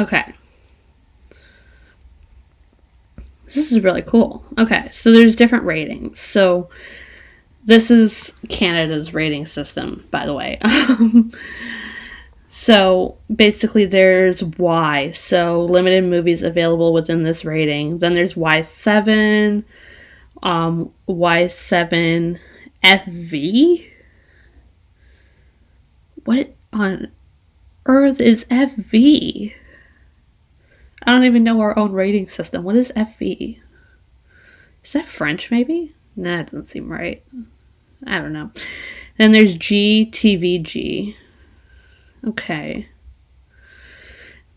Okay. This is really cool. Okay, so there's different ratings. So this is Canada's rating system, by the way. So basically, there's Y. So limited movies available within this rating. Then there's Y7, Y7 FV. What on earth is FV? I don't even know our own rating system. What is FV? Is that French, maybe? Nah, that doesn't seem right. I don't know. Then there's GTVG. Okay.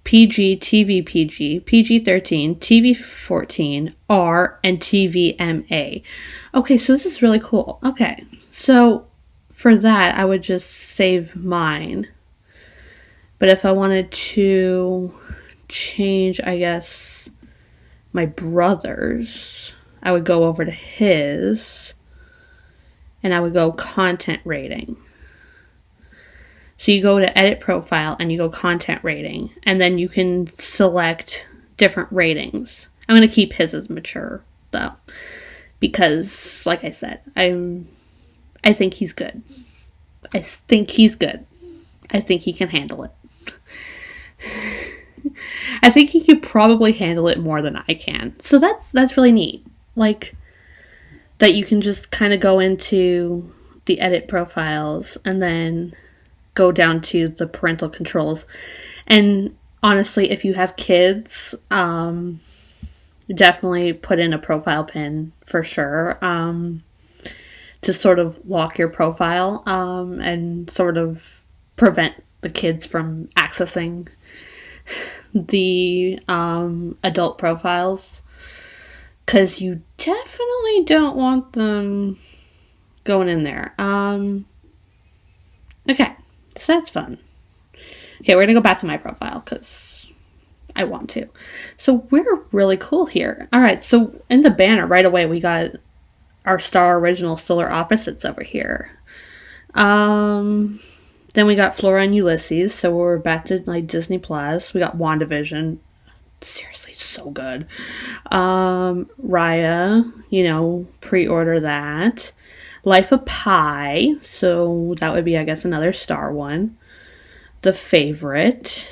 PG, TV PG, PG 13, TV 14, R, and TVMA. Okay, so this is really cool. Okay, so for that, I would just save mine. But if I wanted to change, I guess, my brother's, I would go over to his, and I would go content rating. So you go to edit profile and you go content rating, and then you can select different ratings. I'm going to keep his as mature though, because like I said, I think he's good. I think he's good. I think he can handle it. I think he could probably handle it more than I can. So that's really neat. Like that you can just kind of go into the edit profiles and then go down to the parental controls. And honestly, if you have kids, definitely put in a profile pin for sure, to sort of lock your profile, and sort of prevent the kids from accessing the adult profiles, because you definitely don't want them going in there. Okay. So that's fun. Okay, we're going to go back to my profile because I want to. So we're really cool here. All right, so in the banner right away, we got our Star Original Solar Opposites over here. Then we got Flora and Ulysses, so we're back to like Disney Plus. We got WandaVision. Seriously, so good. Raya, pre-order that. Life of Pi, so that would be, I guess, another Star one. The Favorite.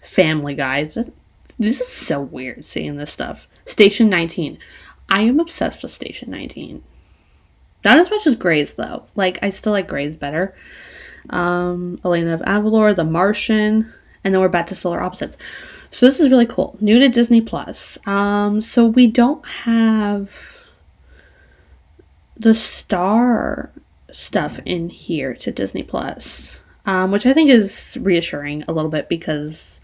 Family Guy. This is so weird seeing this stuff. Station 19. I am obsessed with Station 19. Not as much as Grey's, though. Like, I still like Grey's better. Elena of Avalor, The Martian, and then we're back to Solar Opposites. So this is really cool. New to Disney Plus. So we don't have the Star stuff in here to Disney Plus, which I think is reassuring a little bit because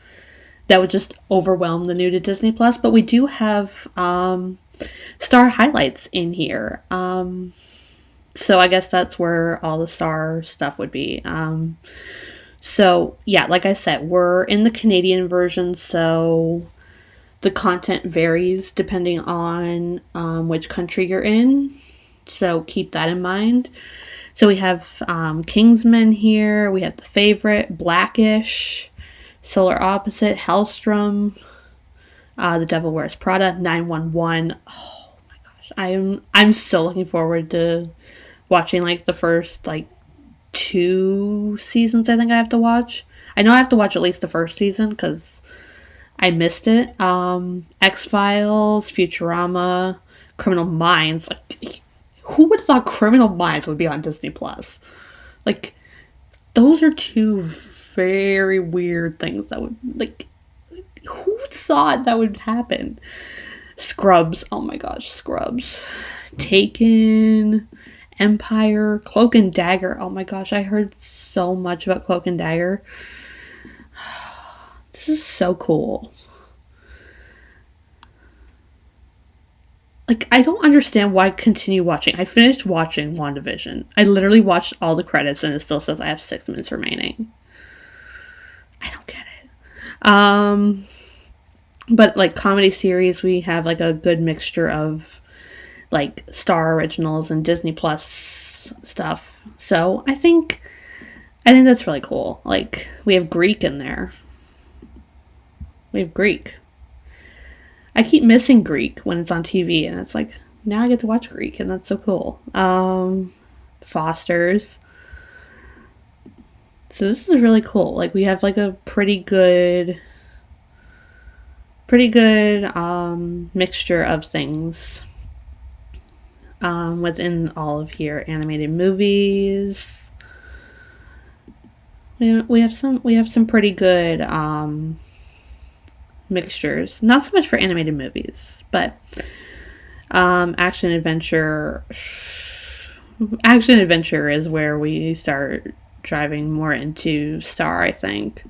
that would just overwhelm the new to Disney Plus. But we do have Star highlights in here, so I guess that's where all the Star stuff would be. So yeah, like I said, we're in the Canadian version, so the content varies depending on which country you're in. So keep that in mind. So we have Kingsman here. We have The Favorite, Blackish, Solar Opposite, Hellstrom, The Devil Wears Prada, 911. Oh my gosh, I'm so looking forward to watching like the first like 2 seasons. I think I have to watch. I know I have to watch at least the first season because I missed it. X-Files, Futurama, Criminal Minds. Like, who would have thought Criminal Minds would be on Disney Plus? Like, those are 2 very weird things that would, like, who thought that would happen? Scrubs. Oh my gosh, Scrubs. Taken, Empire, Cloak and Dagger. Oh my gosh, I heard so much about Cloak and Dagger. This is so cool. Like, I don't understand why continue watching. I finished watching WandaVision. I literally watched all the credits and it still says I have 6 minutes remaining. I don't get it. But like comedy series, we have like a good mixture of like Star Originals and Disney Plus stuff. So I think that's really cool. Like, we have Greek in there. We have Greek. I keep missing Greek when it's on TV, and it's like, now I get to watch Greek, and that's so cool. Foster's. So this is really cool. Like, we have like a pretty good mixture of things within all of here. Animated movies. We have some pretty good mixtures. Not so much for animated movies, but action adventure is where we start driving more into Star, I think.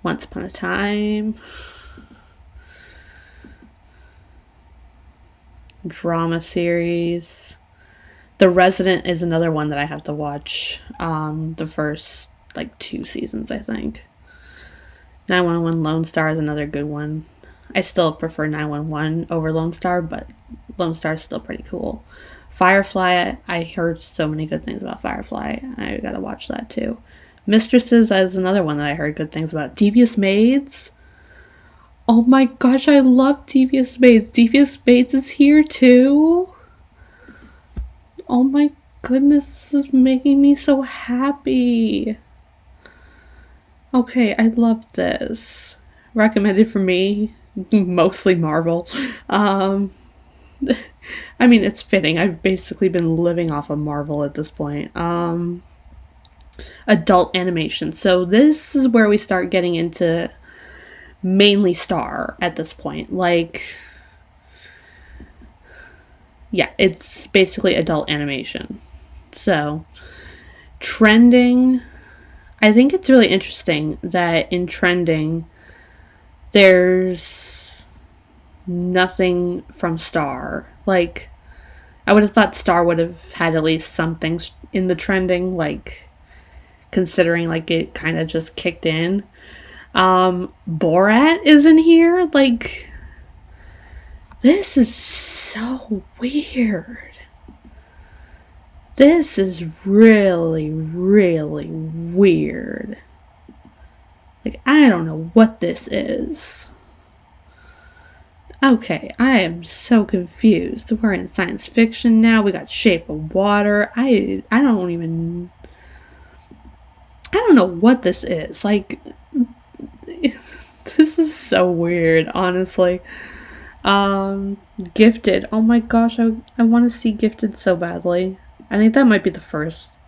Once Upon a Time. Drama series. The Resident is another one that I have to watch. The first, 2 seasons, I think. 911 Lone Star is another good one. I still prefer 911 over Lone Star, but Lone Star is still pretty cool. Firefly, I heard so many good things about Firefly. I gotta watch that too. Mistresses is another one that I heard good things about. Devious Maids. Oh my gosh, I love Devious Maids. Devious Maids is here too. Oh my goodness, this is making me so happy. Okay, I love this. Recommended for me, mostly Marvel. I mean, it's fitting. I've basically been living off of Marvel at this point. Adult animation. So this is where we start getting into mainly Star at this point. Yeah, it's basically adult animation. So, trending. I think it's really interesting that in trending, there's nothing from Star. I would have thought Star would have had at least something in the trending, considering, it kind of just kicked in. Borat is in here. This is so weird. This is really, really weird. I don't know what this is. Okay, I am so confused. We're in science fiction now. We got Shape of Water. I don't know what this is. This is so weird, honestly. Gifted. Oh my gosh, I want to see Gifted so badly. I think that might be the first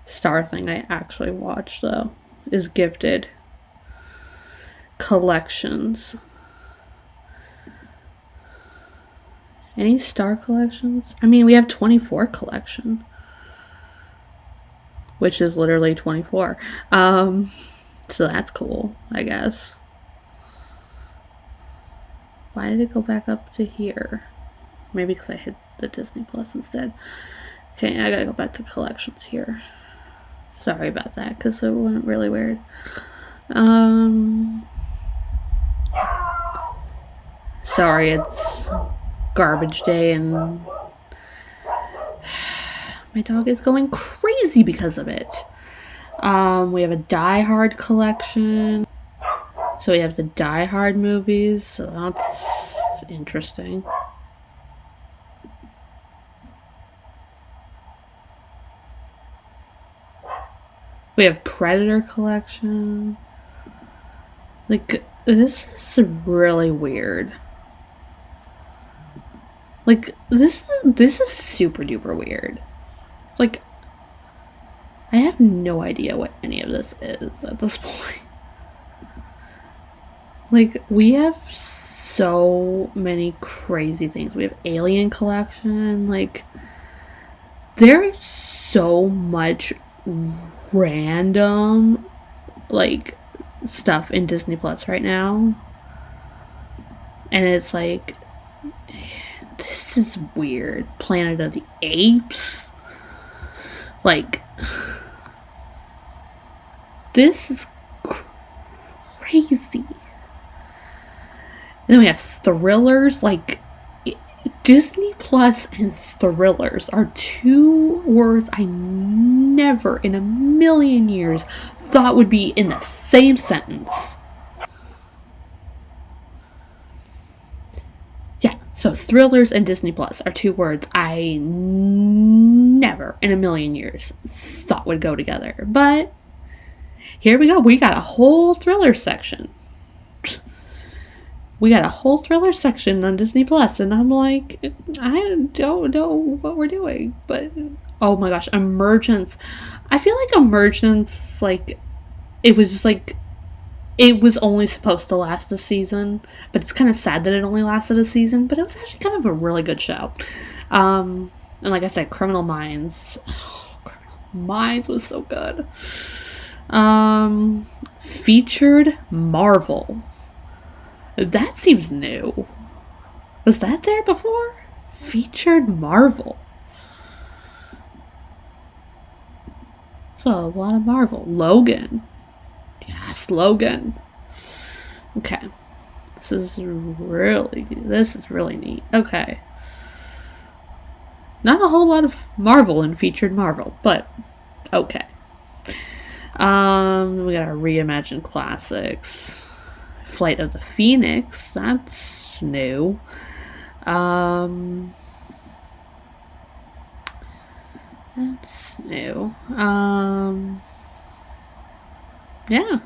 Star thing I actually watched, though, is Gifted. Collections. Any Star collections? I mean, we have 24 collection, which is literally 24. So that's cool, I guess. Why did it go back up to here? Maybe because I hit the Disney Plus instead. Okay, I gotta go back to collections here. Sorry about that, because it went really weird. Sorry, it's garbage day and my dog is going crazy because of it. We have a Die Hard collection. So we have the Die Hard movies, so that's interesting. We have Predator collection. This is really weird. This is super duper weird. I have no idea what any of this is at this point. We have so many crazy things. We have Alien collection. There is so much random, stuff in Disney Plus right now. And it's this is weird. Planet of the Apes. This is crazy. Then we have thrillers. Disney Plus and thrillers are 2 words I never in a million years thought would be in the same sentence. So thrillers and Disney Plus are two words I never in a million years thought would go together. But here we go. We got a whole thriller section. We got a whole thriller section on Disney Plus, and I'm like, I don't know what we're doing. But oh my gosh, Emergence. I feel like Emergence, like, it was just like, it was only supposed to last a season, but it's kind of sad that it only lasted a season, but it was actually kind of a really good show. And like I said, Criminal Minds. Oh, Criminal Minds was so good. Featured Marvel. That seems new. Was that there before? Featured Marvel. So a lot of Marvel. Logan. Yes, Logan. Okay. This is really neat. Okay. Not a whole lot of Marvel in Featured Marvel, but okay. We got our reimagined classics. Flight of the Phoenix, that's new. That's new. Yeah.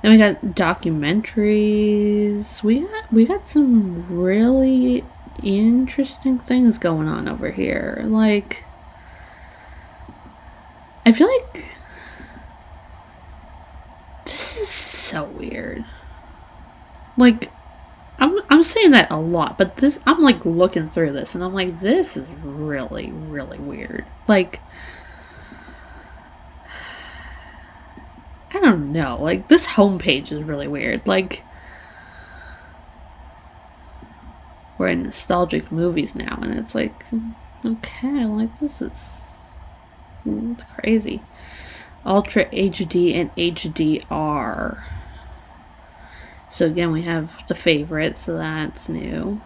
Then we got documentaries. We got some really interesting things going on over here. Like, I feel like this is so weird. Like, I'm saying that a lot, but this, I'm like looking through this and I'm like, this is really, really weird. Like, I don't know. Like, this homepage is really weird. Like, we're in nostalgic movies now, and it's like, okay, like, this is, it's crazy. Ultra HD and HDR. So again, we have the favorites, so that's new.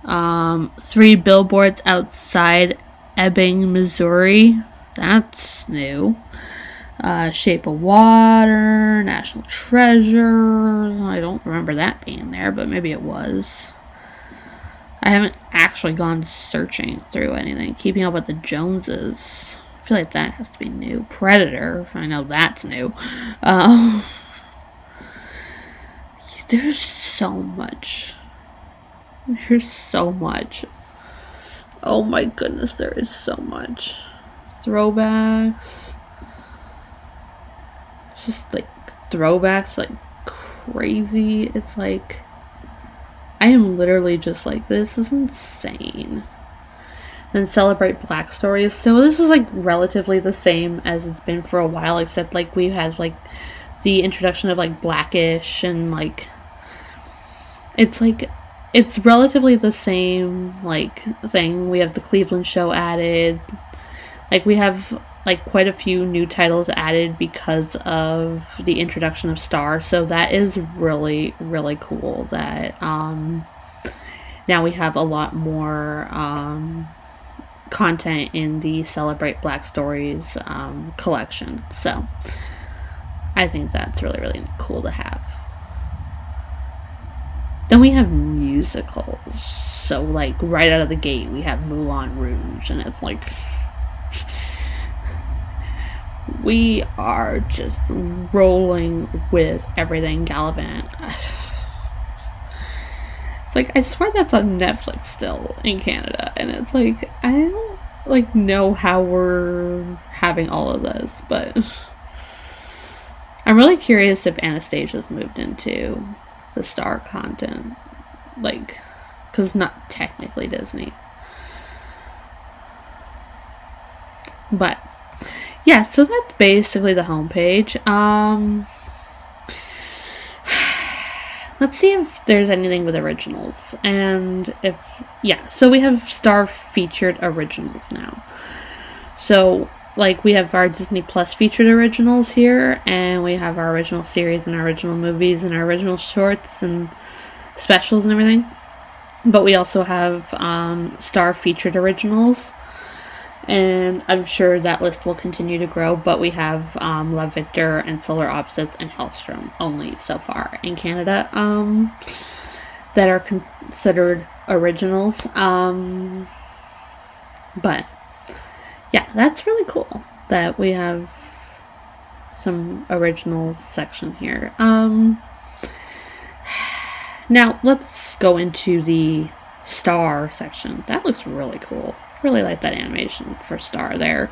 3 Billboards Outside Ebbing, Missouri. That's new. Shape of Water, National Treasure. I don't remember that being there, but maybe it was. I haven't actually gone searching through anything. Keeping Up with the Joneses. I feel like that has to be new. Predator. I know that's new. There's so much. There's so much. Oh my goodness, there is so much. Throwbacks. Just like throwbacks like crazy. It's like, I am literally just like, this is insane. Then Celebrate Black Stories. So this is like relatively the same as it's been for a while, except like we've had like the introduction of like Blackish, and like it's like, it's relatively the same like thing. We have the Cleveland show added. Like, we have like quite a few new titles added because of the introduction of Star. So that is really, really cool that now we have a lot more content in the Celebrate Black Stories collection. So I think that's really, really cool to have. Then we have musicals. So like right out of the gate we have Moulin Rouge, and it's like we are just rolling with everything Gallivant. It's like, I swear that's on Netflix still in Canada, and it's like, I don't like know how we're having all of this, but I'm really curious if Anastasia's moved into the Star content, like, because it's not technically Disney. But yeah, so that's basically the homepage. Let's see if there's anything with originals. And if, yeah, so we have Star featured originals now. So, like, we have our Disney Plus featured originals here, and we have our original series and our original movies and our original shorts and specials and everything. But we also have Star featured originals. And I'm sure that list will continue to grow, but we have Love Victor and Solar Opposites and Hellstrom only so far in Canada. that are considered originals. But yeah, that's really cool that we have some original section here. Now let's go into the Star section. That looks really cool. Really like that animation for Star there.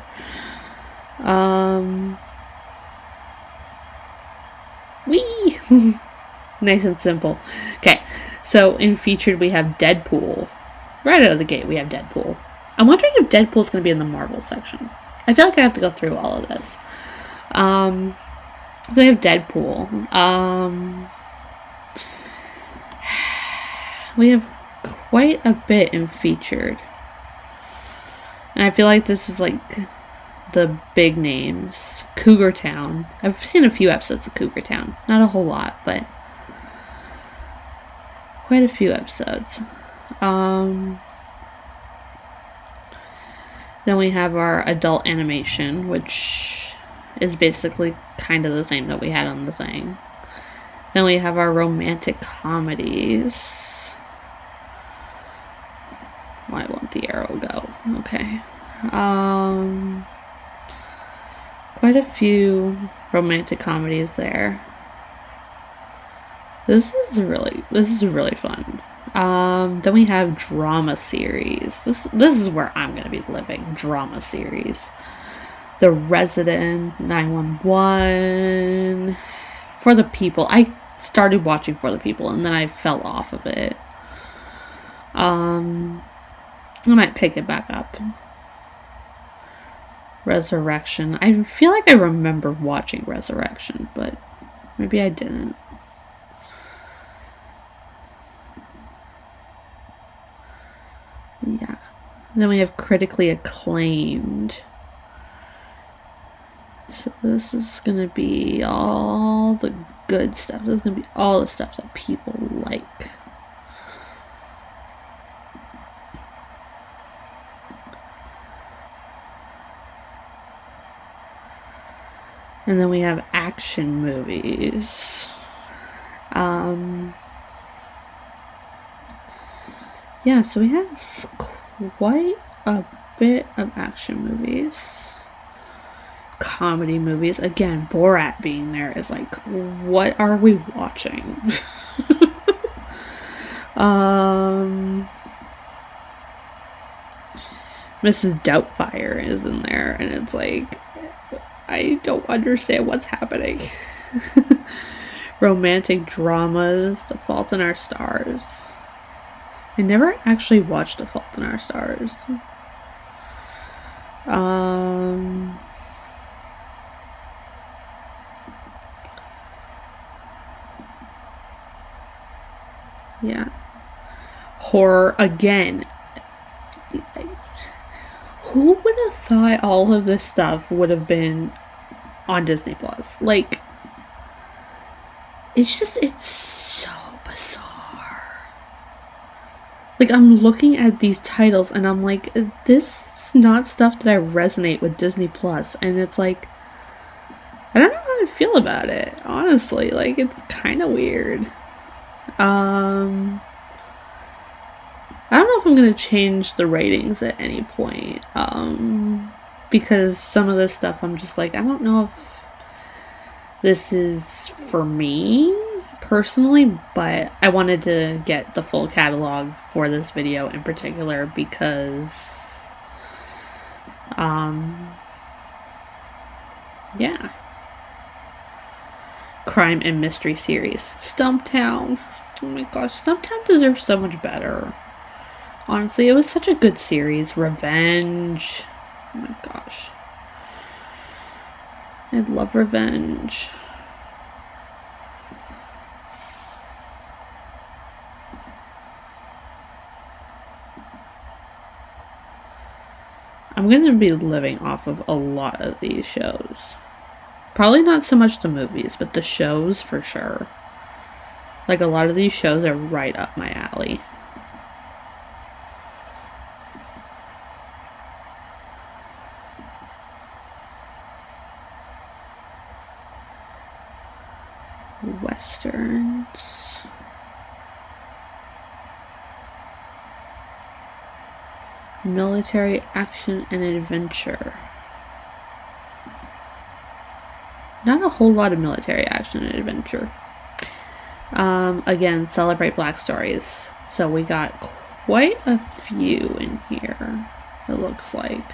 Whee! Nice and simple. Okay, so in featured we have Deadpool. Right out of the gate we have Deadpool. I'm wondering if Deadpool's going to be in the Marvel section. I feel like I have to go through all of this. So we have Deadpool. We have quite a bit in featured. And I feel like this is like the big names. Cougar Town. I've seen a few episodes of Cougar Town. Not a whole lot, but quite a few episodes. Then we have our adult animation, which is basically kind of the same that we had on the thing. Then we have our romantic comedies. Why won't the arrow go? Okay. Quite a few romantic comedies there. This is really fun. Then we have drama series. This is where I'm gonna be living. Drama series. The Resident, 911, For the People. I started watching For the People and then I fell off of it. I might pick it back up. Resurrection. I feel like I remember watching Resurrection, but maybe I didn't. Yeah. Then we have critically acclaimed. So this is going to be all the good stuff. This is going to be all the stuff that people like. And then we have action movies. Yeah, so we have quite a bit of action movies. Comedy movies. Again, Borat being there is like, what are we watching? Mrs. Doubtfire is in there, and it's like, I don't understand what's happening. Romantic dramas, The Fault in Our Stars. I never actually watched The Fault in Our Stars. Yeah. Horror again. Who would have thought all of this stuff would have been on Disney Plus? Like, it's so bizarre. Like, I'm looking at these titles and I'm like, this is not stuff that I resonate with Disney Plus. And it's like, I don't know how I feel about it, honestly. Like, it's kind of weird. I don't know if I'm going to change the ratings at any point. Because some of this stuff I'm just like, I don't know if this is for me personally, but I wanted to get the full catalog for this video in particular because, yeah. Crime and mystery series. Stumptown. Oh my gosh, Stumptown deserves so much better. Honestly, it was such a good series. Revenge. Oh my gosh. I love Revenge. I'm going to be living off of a lot of these shows. Probably not so much the movies, but the shows for sure. Like, a lot of these shows are right up my alley. Westerns. Military action and adventure. Not a whole lot of military action and adventure. Again, celebrate Black stories. So we got quite a few in here, it looks like.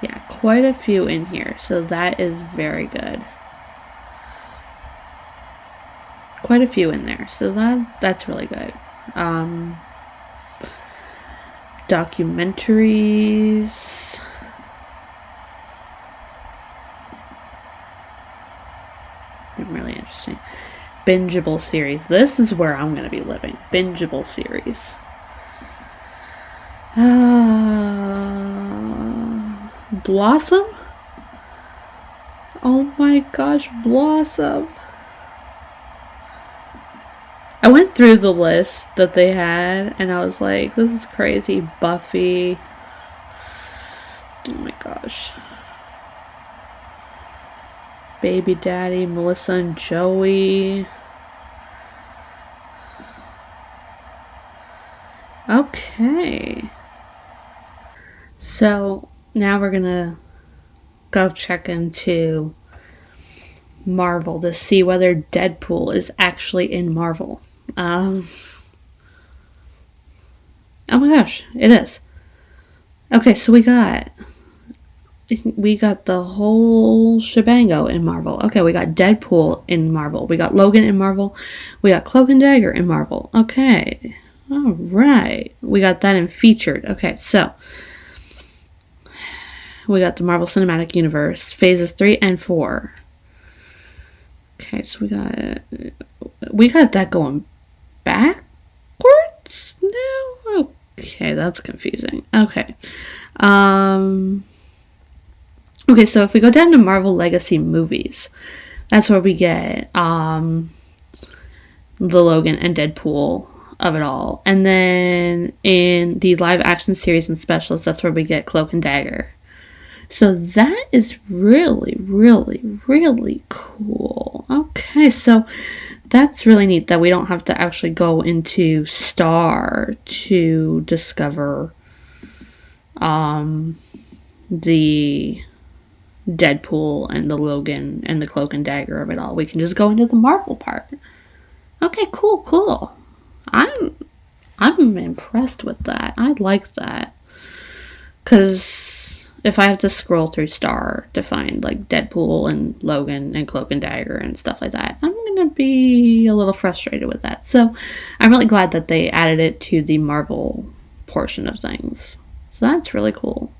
Yeah, quite a few in here. So that is very good. Quite a few in there. So that's really good. Documentaries. Really interesting. Bingeable series. This is where I'm going to be living. Bingeable series. Blossom? Oh my gosh, Blossom. I went through the list that they had and I was like, this is crazy. Buffy. Oh my gosh. Baby Daddy, Melissa and Joey. Okay. So now we're gonna go check into Marvel to see whether Deadpool is actually in Marvel. Oh my gosh, it is. Okay, so we got the whole shebango in Marvel. Okay, we got Deadpool in Marvel. We got Logan in Marvel. We got Cloak and Dagger in Marvel. Okay. All right. We got that in featured. Okay, so we got the Marvel Cinematic Universe, phases 3 and 4. Okay, so we got that going backwards now? Okay, that's confusing. Okay. Okay, so if we go down to Marvel Legacy movies, that's where we get the Logan and Deadpool of it all. And then in the live action series and specials, that's where we get Cloak and Dagger. So that is really, really, really cool. Okay, so that's really neat that we don't have to actually go into Star to discover the Deadpool and the Logan and the Cloak and Dagger of it all. We can just go into the Marvel part. Okay, cool. I'm impressed with that. I like that. Because if I have to scroll through Star to find like Deadpool and Logan and Cloak and Dagger and stuff like that, I'm going to be a little frustrated with that. So I'm really glad that they added it to the Marvel portion of things. So that's really cool.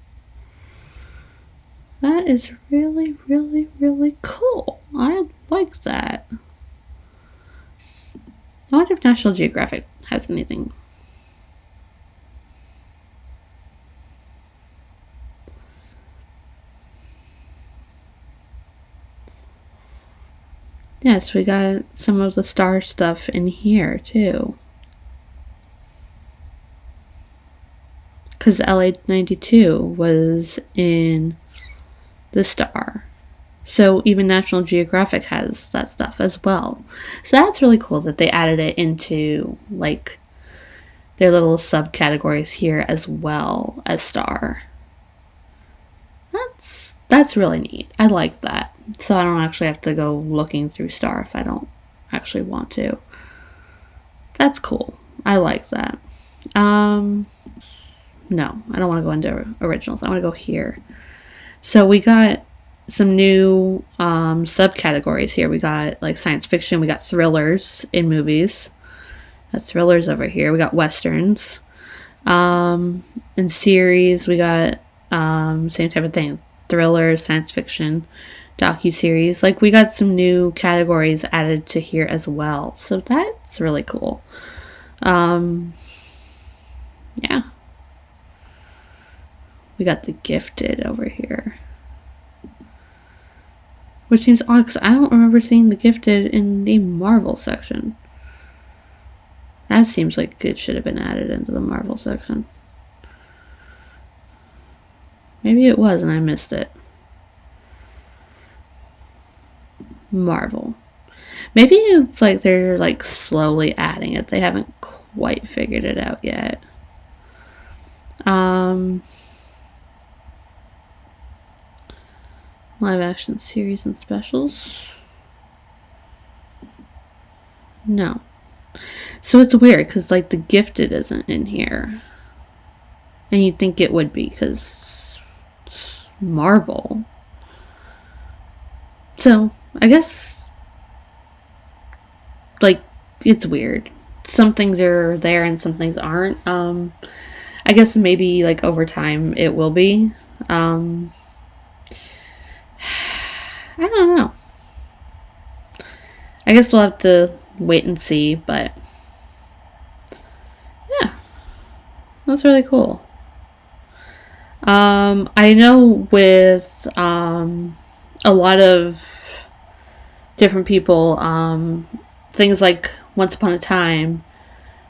That is really, really, really cool. I like that. I wonder if National Geographic has anything. Yes, we got some of the Star stuff in here too. Because LA92 was in the Star. So even National Geographic has that stuff as well. So that's really cool that they added it into like their little subcategories here as well as Star. That's really neat. I like that. So I don't actually have to go looking through Star if I don't actually want to. That's cool. I like that. No, I don't want to go into originals. I want to go here. So we got some new subcategories here. We got like science fiction. We got thrillers in movies. That's thrillers over here. We got westerns. In series, we got same type of thing. Thrillers, science fiction, docu-series. Like we got some new categories added to here as well. So that's really cool. Yeah. We got The Gifted over here. Which seems odd because I don't remember seeing The Gifted in the Marvel section. That seems like it should have been added into the Marvel section. Maybe it was and I missed it. Marvel. Maybe it's like they're like slowly adding it. They haven't quite figured it out yet. Live action series and specials. No. So it's weird because, like, The Gifted isn't in here. And you'd think it would be because it's Marvel. So, I guess, like, it's weird. Some things are there and some things aren't. I guess maybe, like, over time it will be. I don't know. I guess we'll have to wait and see, but yeah, that's really cool. I know with a lot of different people, things like Once Upon a Time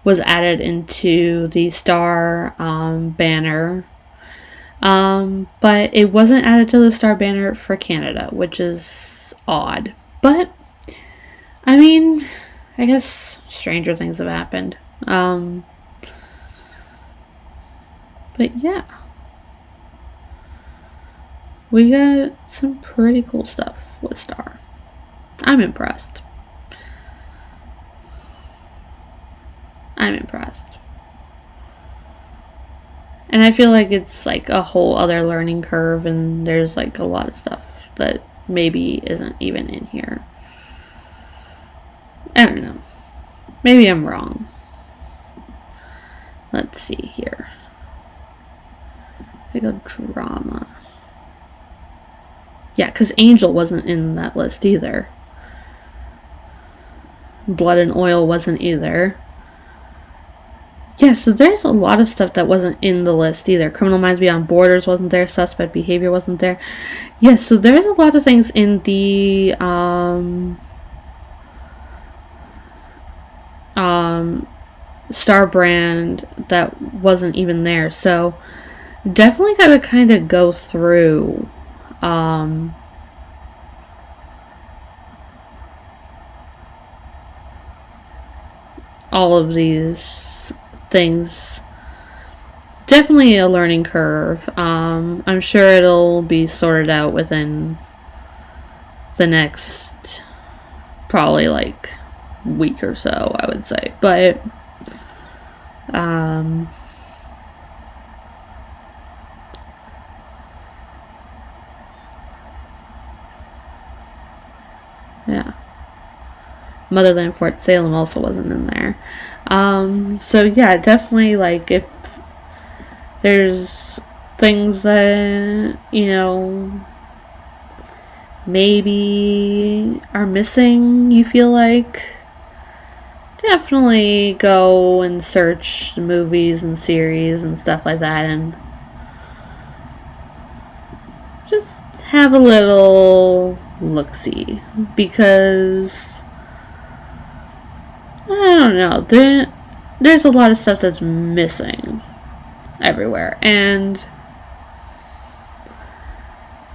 was added into the Star banner, but it wasn't added to the Star banner for Canada, which is odd. But I mean, I guess stranger things have happened. But yeah, we got some pretty cool stuff with Star. I'm impressed. And I feel like it's like a whole other learning curve, and there's like a lot of stuff that maybe isn't even in here. I don't know. Maybe I'm wrong. Let's see here. I go drama. Yeah, because Angel wasn't in that list either. Blood and Oil wasn't either. Yeah, so there's a lot of stuff that wasn't in the list either. Criminal Minds Beyond Borders wasn't there. Suspect Behavior wasn't there. Yeah, so there's a lot of things in the Star brand that wasn't even there. So definitely got to kind of go through all of these things. Definitely a learning curve. I'm sure it'll be sorted out within the next probably like week or so, I would say. But yeah. Motherland Fort Salem also wasn't in there. So yeah, definitely, like, if there's things that, you know, maybe are missing, you feel like, definitely go and search the movies and series and stuff like that and just have a little look-see, because I don't know, there's a lot of stuff that's missing everywhere, and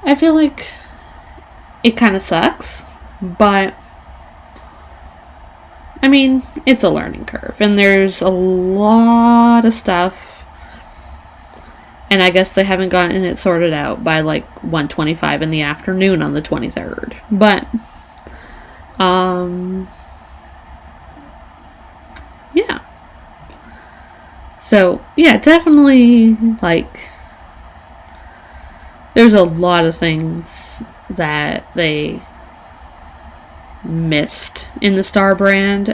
I feel like it kind of sucks, but I mean, it's a learning curve, and there's a lot of stuff, and I guess they haven't gotten it sorted out by like 1:25 in the afternoon on the 23rd, but yeah. So, yeah, definitely, like, there's a lot of things that they missed in the Star brand.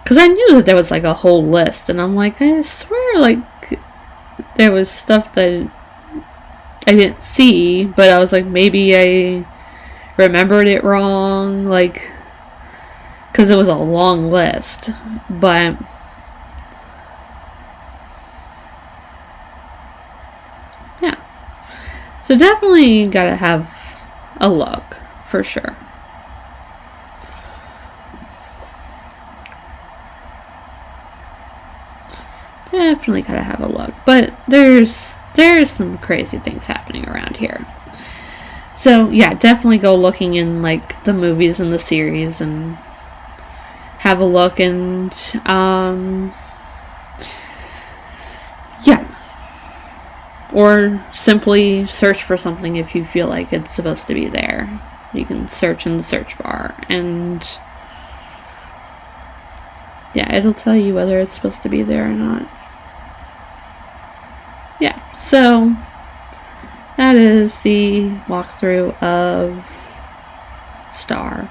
Because I knew that there was, like, a whole list, and I'm like, I swear, like, there was stuff that I didn't see, but I was like, maybe I remembered it wrong, like, because it was a long list, but yeah, so definitely gotta have a look, for sure. Definitely gotta have a look, but there's some crazy things happening around here. So yeah, definitely go looking in like the movies and the series and have a look and, yeah. Or simply search for something if you feel like it's supposed to be there. You can search in the search bar and yeah, it'll tell you whether it's supposed to be there or not. Yeah, so that is the walkthrough of Star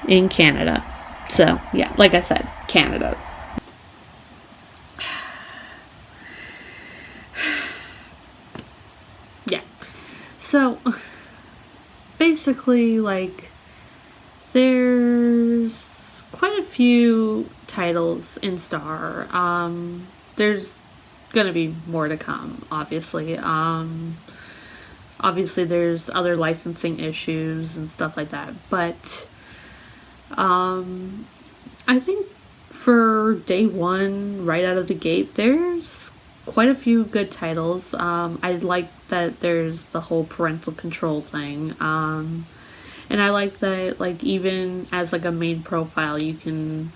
in Canada. So, yeah, like I said, Canada. Yeah. So, basically, like, there's quite a few titles in Star. There's gonna be more to come, obviously. Obviously, there's other licensing issues and stuff like that, but I think for day one, right out of the gate, there's quite a few good titles. I like that there's the whole parental control thing. And I like that, like, even as, like, a main profile, you can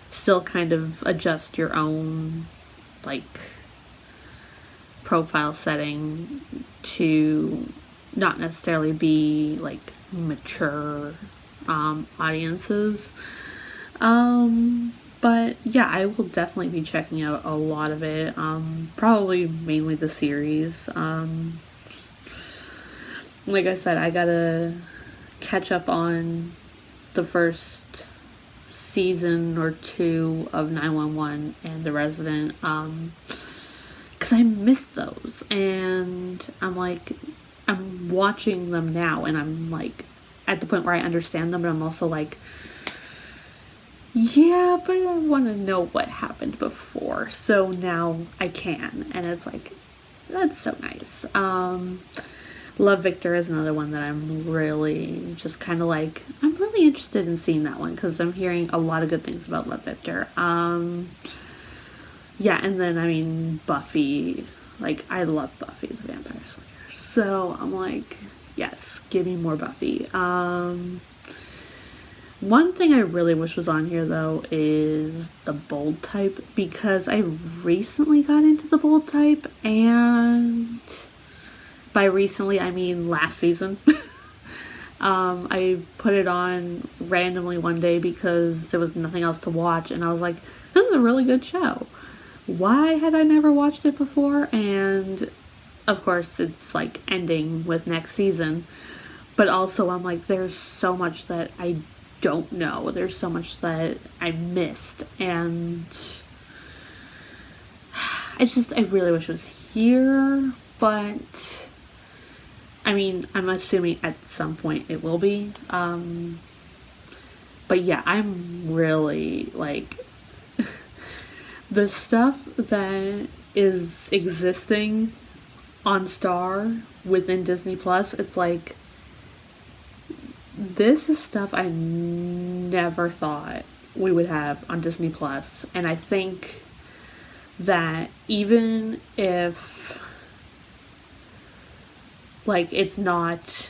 still kind of adjust your own, like, profile setting to not necessarily be, like, mature audiences. But yeah, I will definitely be checking out a lot of it. Probably mainly the series. Like I said, I gotta catch up on the first season or two of 911 and The Resident, because I missed those, and I'm watching them now, and I'm like at the point where I understand them, but I'm also like, yeah, but I want to know what happened before, so now I can, and it's like, that's so nice. Love Victor is another one that I'm really just kind of like, I'm really interested in seeing that one because I'm hearing a lot of good things about Love Victor. Yeah, and then, I mean, Buffy, like, I love Buffy the Vampire Slayer, so I'm like, yes, give me more Buffy. One thing I really wish was on here, though, is the bold type, because I recently got into the bold type, and by recently, I mean last season. I put it on randomly one day because there was nothing else to watch, and I was like, this is a really good show. Why had I never watched it before? And of course, it's like ending with next season. But also, I'm like, there's so much that I don't know. There's so much that I missed. And I really wish it was here. But, I mean, I'm assuming at some point it will be. But yeah, I'm really, like, the stuff that is existing on Star within Disney Plus, it's like, this is stuff I never thought we would have on Disney Plus. And I think that even if, like, it's not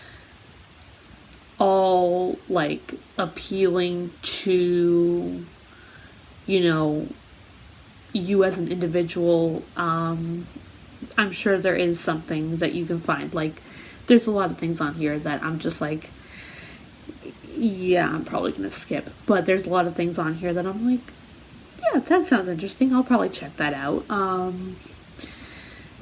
all, like, appealing to, you know, you as an individual, I'm sure there is something that you can find. Like, there's a lot of things on here that I'm just like, yeah, I'm probably gonna skip. But there's a lot of things on here that I'm like, yeah, that sounds interesting. I'll probably check that out.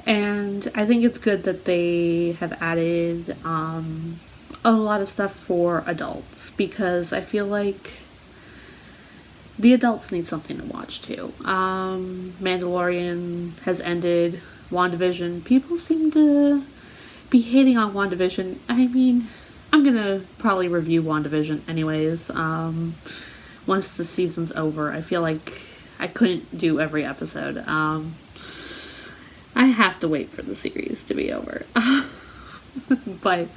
And I think it's good that they have added a lot of stuff for adults, because I feel like the adults need something to watch too. Mandalorian has ended. WandaVision. People seem to be hating on WandaVision. I mean, I'm gonna probably review WandaVision anyways. Once the season's over, I feel like I couldn't do every episode. I have to wait for the series to be over. But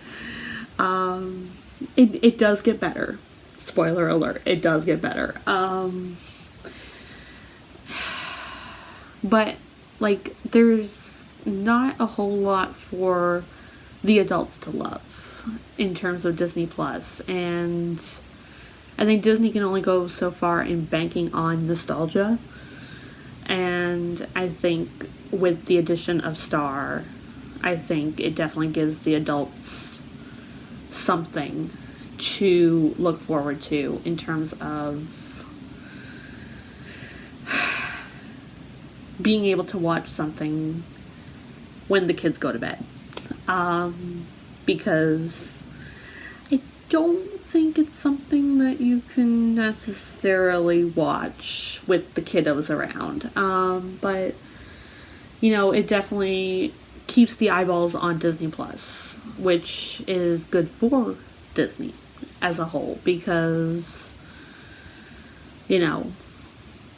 it does get better. Spoiler alert, it does get better. But, like, there's not a whole lot for the adults to love in terms of Disney Plus. And I think Disney can only go so far in banking on nostalgia. And I think with the addition of Star, I think it definitely gives the adults something to look forward to in terms of being able to watch something when the kids go to bed. Because I don't think it's something that you can necessarily watch with the kiddos around. But, it definitely keeps the eyeballs on Disney Plus, which is good for Disney as a whole, because,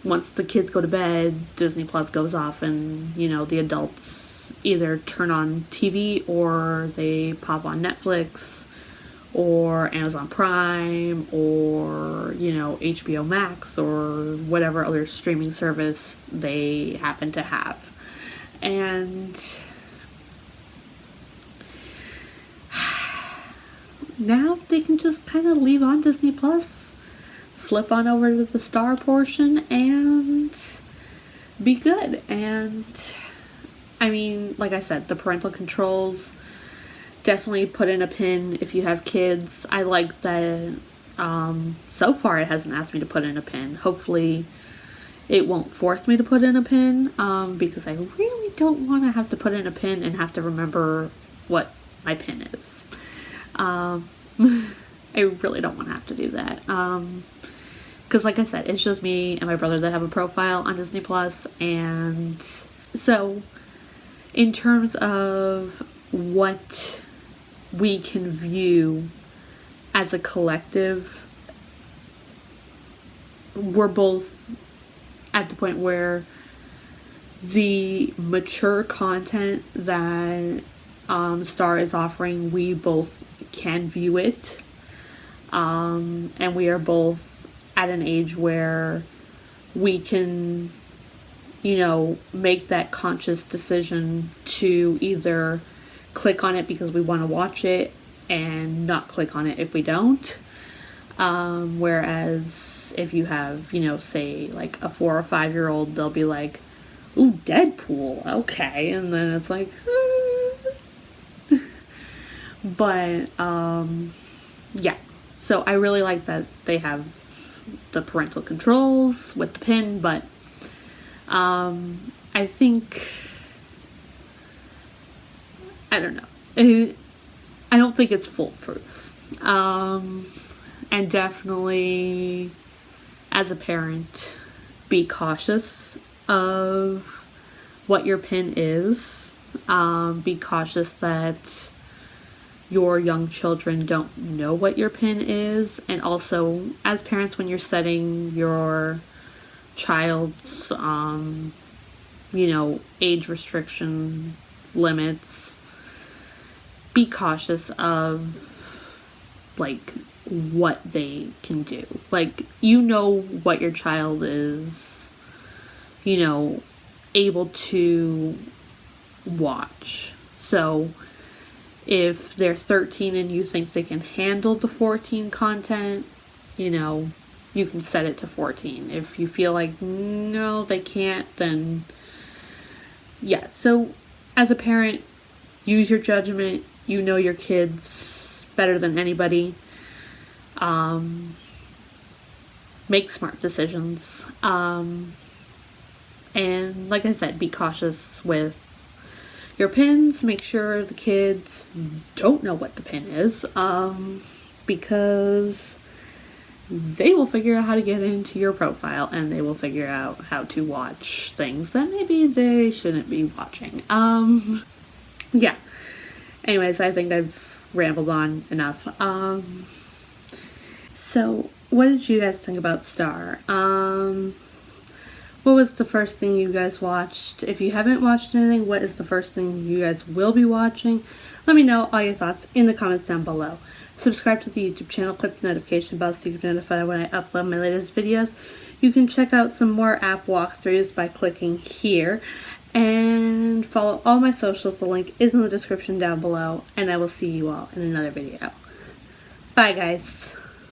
once the kids go to bed, Disney Plus goes off and, the adults either turn on TV or they pop on Netflix or Amazon Prime or, HBO Max or whatever other streaming service they happen to have. And now they can just kind of leave on Disney Plus, flip on over to the Star portion, and be good. And I mean, like I said, the parental controls, definitely put in a pin if you have kids. I like that so far it hasn't asked me to put in a pin. Hopefully it won't force me to put in a pin, because I really don't want to have to put in a pin and have to remember what my pin is. I really don't want to have to do that. Because like I said, it's just me and my brother that have a profile on Disney Plus. And so in terms of what we can view as a collective, we're both at the point where the mature content that Star is offering, we both can view it. And we are both at an age where we can, make that conscious decision to either click on it because we want to watch it and not click on it if we don't. Whereas if you have, say like a 4 or 5 year old, they'll be like, ooh, Deadpool, okay. And then it's like, but, yeah. So I really like that they have the parental controls with the pin, but, I think, I don't know. I don't think it's foolproof. And definitely, as a parent, be cautious of what your pin is. Be cautious that your young children don't know what your pin is. And also, as parents, when you're setting your child's, age restriction limits, be cautious of, like, what they can do. Like, what your child is, able to watch. So, if they're 13 and you think they can handle the 14 content, you can set it to 14. If you feel like, no, they can't, then, yeah. So, as a parent, use your judgment. You know your kids better than anybody. Make smart decisions. And like I said, be cautious with your pins. Make sure the kids don't know what the pin is, because they will figure out how to get into your profile and they will figure out how to watch things that maybe they shouldn't be watching. Yeah. Anyways, I think I've rambled on enough. So what did you guys think about Star? What was the first thing you guys watched? If you haven't watched anything, what is the first thing you guys will be watching? Let me know all your thoughts in the comments down below. Subscribe to the YouTube channel, click the notification bell so you can be notified when I upload my latest videos. You can check out some more app walkthroughs by clicking here. And follow all my socials. The link is in the description down below. And I will see you all in another video. Bye, guys.